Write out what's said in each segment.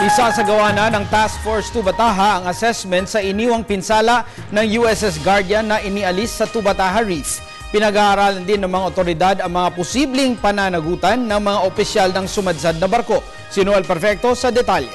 Isasagawa na ng Task Force Tubataha ang assessment sa iniwang pinsala ng USS Guardian na inialis sa Tubataha Reef. Pinag-aaralan din ng mga otoridad ang mga posibleng pananagutan ng mga opisyal ng sumadsad na barko. Si Noel Perfecto sa detalye.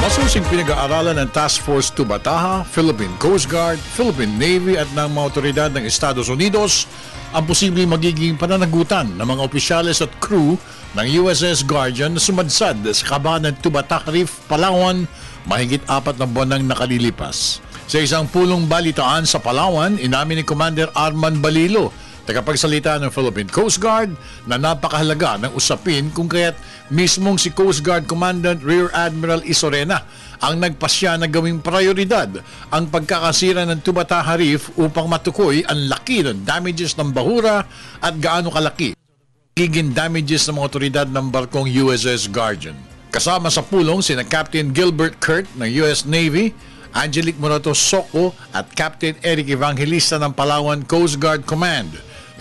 Masusing pinag-aaralan ng Task Force Tubataha, Philippine Coast Guard, Philippine Navy at ng mga otoridad ng Estados Unidos ang posibleng magiging pananagutan ng mga opisyales at crew ng USS Guardian na sumadsad sa kabahan ng Tubataha Reef, Palawan, mahigit 4 na buwan nang nakalilipas. Sa isang pulong balitaan sa Palawan, inamin ni Commander Arman Balilo, tagapagsalita ng Philippine Coast Guard, na napakahalaga ng usapin kung kaya't mismong si Coast Guard Commandant Rear Admiral Isorena ang nagpasya na gawing prioridad ang pagkakasira ng Tubataha Reef upang matukoy ang laki ng damages ng bahura at gaano kalaki giging damages ng mga otoridad ng barkong USS Guardian. Kasama sa pulong sina Captain Gilbert Kurt ng US Navy, Angelique Morato Soco at Captain Eric Evangelista ng Palawan Coast Guard Command.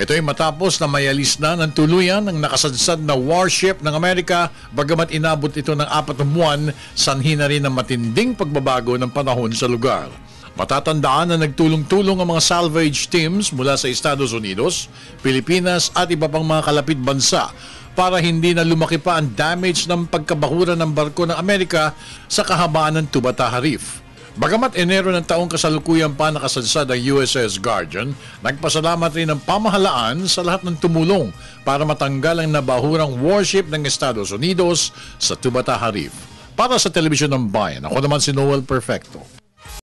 Ito ay matapos na mayalis na ng tuluyan ng nakasadsad na warship ng Amerika bagamat inabot ito ng 4 buwan, sanhi na rin ng matinding pagbabago ng panahon sa lugar. Matatandaan na nagtulong-tulong ang mga salvage teams mula sa Estados Unidos, Pilipinas at iba pang mga kalapit bansa para hindi na lumaki pa ang damage ng pagkabahura ng barko ng Amerika sa kahabaan ng Tubataha Reef. Bagamat Enero ng taong kasalukuyan pa nakasadsad ang USS Guardian, nagpasalamat rin ang pamahalaan sa lahat ng tumulong para matanggal ang nabahurang warship ng Estados Unidos sa Tubataha Reef. Para sa Telebisyon ng Bayan, ako naman si Noel Perfecto.